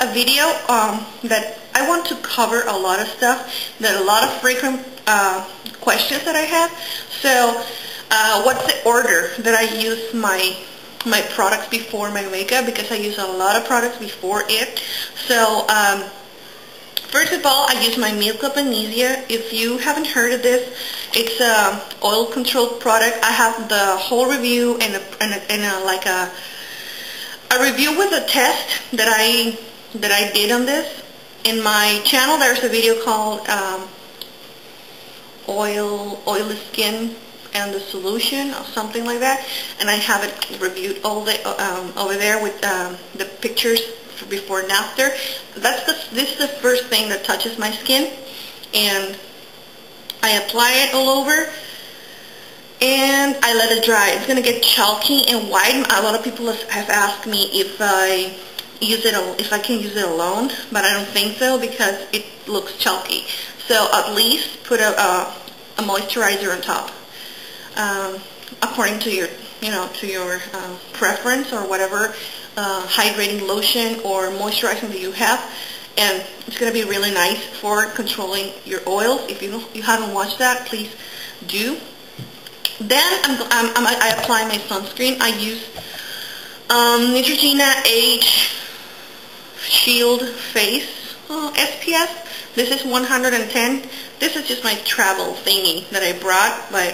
a video that I want to cover a lot of stuff, that a lot of frequent questions that I have. So what's the order that I use my products before my makeup, because I use a lot of products before it. So first of all, I use my Milk of Magnesia. If you haven't heard of this, it's a oil control product. I have the whole review and like a review with a test that I did on this. In my channel, there's a video called Oily Skin and the Solution, or something like that, and I have it reviewed all the over there with the pictures for before and after. This is the first thing that touches my skin, and I apply it all over and I let it dry. It's gonna get chalky and white. A lot of people have asked me if I can use it alone, but I don't think so, because it looks chalky. So at least put a moisturizer on top, according to your preference, or whatever hydrating lotion or moisturizing that you have. And it's going to be really nice for controlling your oils. If you haven't watched that, please do. Then I apply my sunscreen. I use Neutrogena Age Shield Face SPF. This is 110. This is just my travel thingy that I brought, but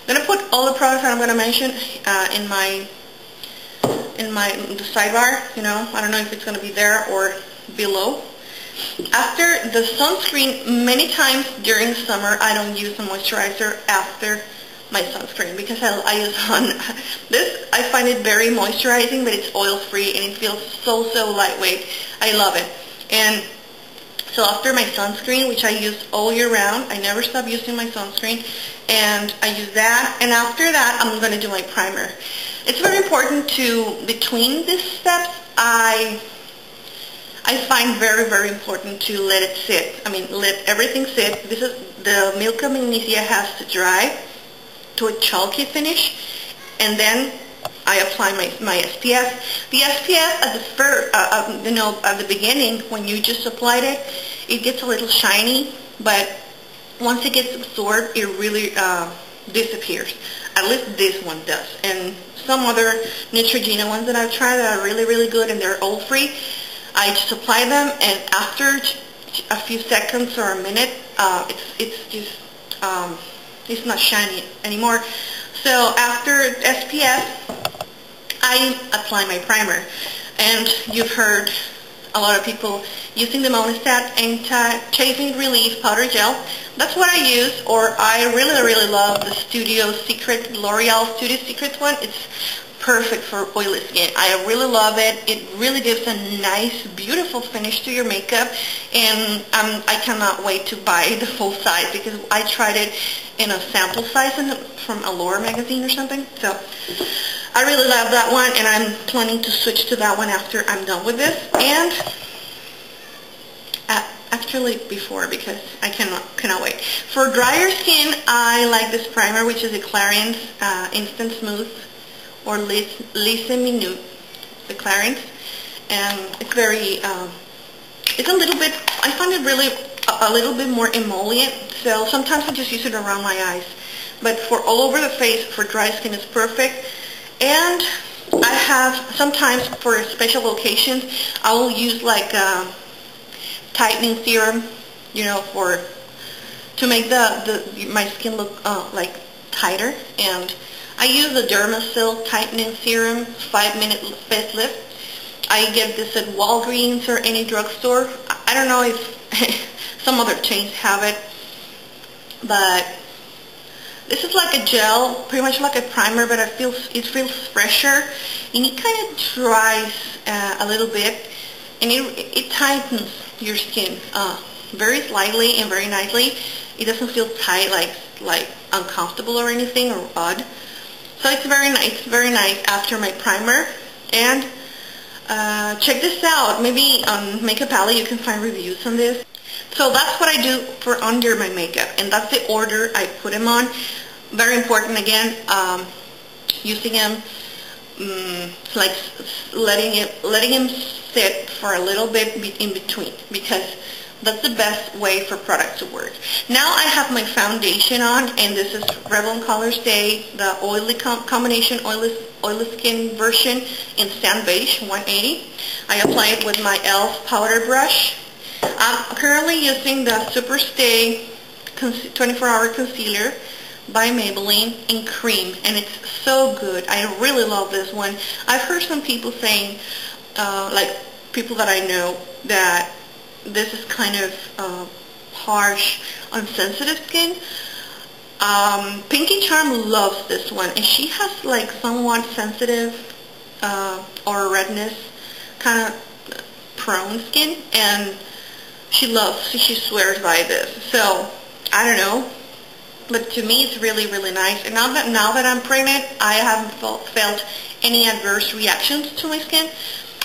I'm going to put all the products that I'm going to mention in the sidebar. I don't know if it's going to be there or below. After the sunscreen, many times during summer, I don't use a moisturizer after my sunscreen, because I use this. I find it very moisturizing, but it's oil free and it feels so lightweight. I love it. And so after my sunscreen, which I use all year round, I never stop using my sunscreen, and I use that. And after that, I'm going to do my primer. It's very important to, between these steps, I find very important to let it sit. I mean, let everything sit. This is the Milk of Magnesia has to dry to a chalky finish, and then I apply my SPF. The SPF at the first, at the beginning, when you just applied it, it gets a little shiny, but once it gets absorbed, it really disappears. At least this one does. And some other Neutrogena ones that I've tried that are really good, and they're oil free. I just apply them, and after a few seconds or a minute, it's not shiny anymore. So after SPF, I apply my primer. And you've heard a lot of people using the Monistat Anti-Chafing Relief Powder Gel. That's what I use, or I really love the L'Oreal Studio Secret one. It's perfect for oily skin. I really love it. It really gives a nice, beautiful finish to your makeup, and I cannot wait to buy the full size, because I tried it in a sample size from Allure magazine or something. So I really love that one, and I'm planning to switch to that one after I'm done with this, and actually before, because I cannot wait. For drier skin, I like this primer, which is the Clarins Instant Smooth, or Lisse Minute, the Clarins, and it's very, it's a little bit, I find it really a little bit more emollient, so sometimes I just use it around my eyes, but for all over the face, for dry skin, it's perfect. And I have, sometimes for special occasions, I will use like tightening serum, to make my skin look like tighter. And I use the Dermasilk tightening serum, 5-minute facelift. I get this at Walgreens or any drugstore. I don't know if some other chains have it, but this is like a gel, pretty much like a primer, but it feels fresher, and it kind of dries a little bit, and it tightens your skin very slightly and very nicely. It doesn't feel tight, like uncomfortable or anything, or odd. So it's very nice after my primer. And check this out. Maybe on Makeup Alley you can find reviews on this. So that's what I do for under my makeup, and that's the order I put them on. Very important, again, using them like letting him sit for a little bit in between, because that's the best way for products to work. Now I have my foundation on, and this is Revlon Colorstay, the oily combination oily skin version in Sand Beige 180. I apply it with my e.l.f. powder brush. I'm currently using the Superstay 24-hour concealer by Maybelline in cream, and it's so good. I really love this one. I've heard some people saying, like people that I know, that this is kind of harsh on sensitive skin. Pinky Charm loves this one, and she has like somewhat sensitive or redness kind of prone skin, and she swears by this. So I don't know, but to me it's really, really nice. And now that I'm pregnant, I haven't felt any adverse reactions to my skin.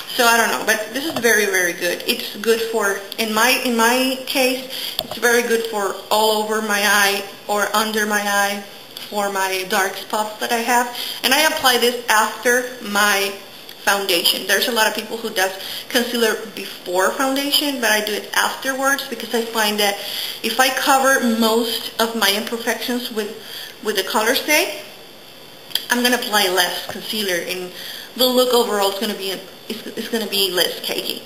So I don't know, but this is very, very good. It's good for, in my case, it's very good for all over my eye or under my eye for my dark spots that I have. And I apply this after my foundation. There's a lot of people who does concealer before foundation, but I do it afterwards, because I find that if I cover most of my imperfections with the Colorstay, I'm going to apply less concealer, and the look overall is going to be less cakey.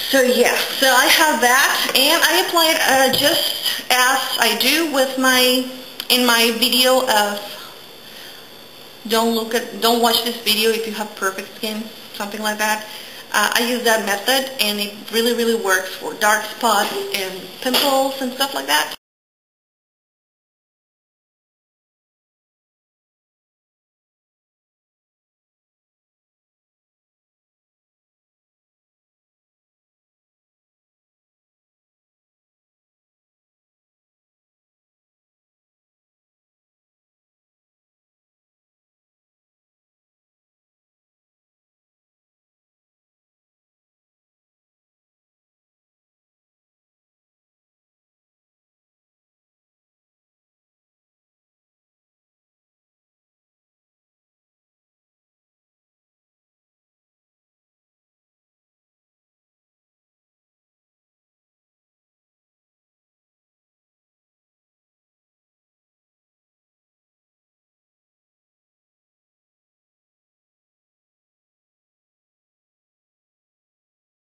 So yeah, so I have that, and I apply it just as I do with in my video of don't watch this video if you have perfect skin, something like that. I use that method, and it really, really works for dark spots and pimples and stuff like that.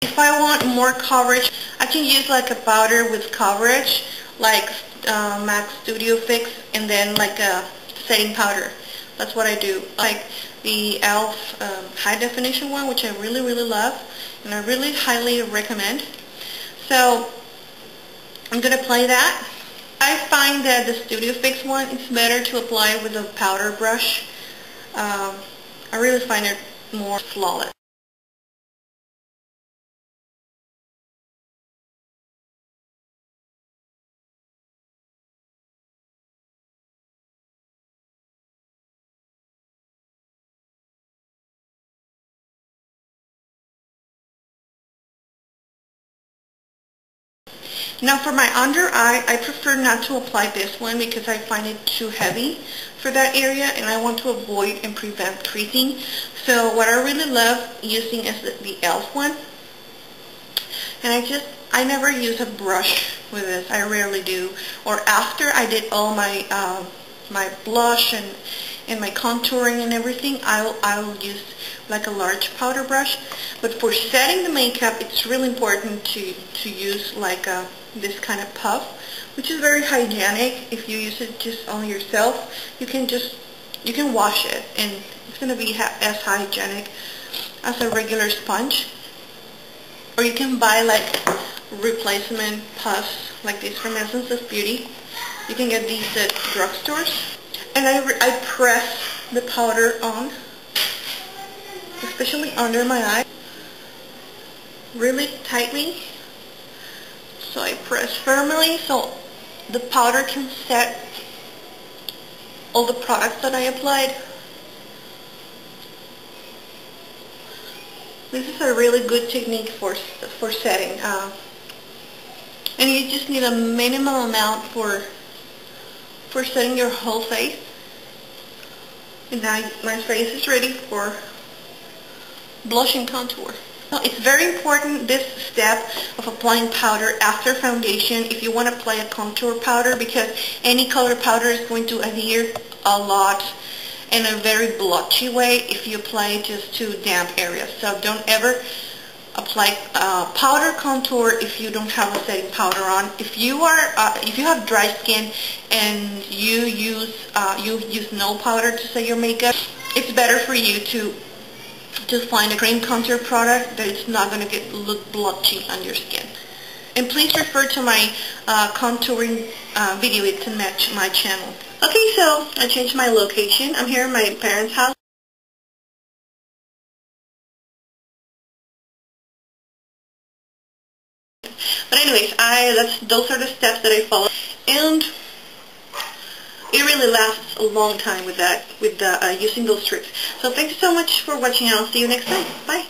If I want more coverage, I can use like a powder with coverage, like MAC Studio Fix, and then like a setting powder. That's what I do. Like the e.l.f. high definition one, which I really, really love, and I really highly recommend. So I'm going to apply that. I find that the Studio Fix one, it's better to apply with a powder brush. I really find it more flawless. Now for my under eye, I prefer not to apply this one because I find it too heavy for that area, and I want to avoid and prevent creasing. So what I really love using is the e.l.f. one. And I never use a brush with this. I rarely do. Or after I did all my my blush and my contouring and everything, I'll use like a large powder brush. But for setting the makeup, it's really important to use like this kind of puff, which is very hygienic. If you use it just on yourself, you can wash it, and it's going to be as hygienic as a regular sponge. Or you can buy like replacement puffs like this from Essence of Beauty. You can get these at drugstores. And I press the powder on, especially under my eye, really tightly. So I press firmly so the powder can set all the products that I applied. This is a really good technique for setting. And you just need a minimal amount for setting your whole face. And now my face is ready for blush and contour. Now, it's very important, this step of applying powder after foundation, if you want to apply a contour powder, because any color powder is going to adhere a lot in a very blotchy way if you apply it just to damp areas. So don't ever apply powder contour if you don't have a setting powder on. If you have dry skin and you use no powder to set your makeup, it's better for you to find a cream contour product that it's not going to look blotchy on your skin. And please refer to my contouring video. It's in my channel. Okay, so I changed my location. I'm here in my parents' house. But anyways, those are the steps that I follow, and it really lasts a long time with using those tricks. So thanks so much for watching, and I'll see you next time. Bye.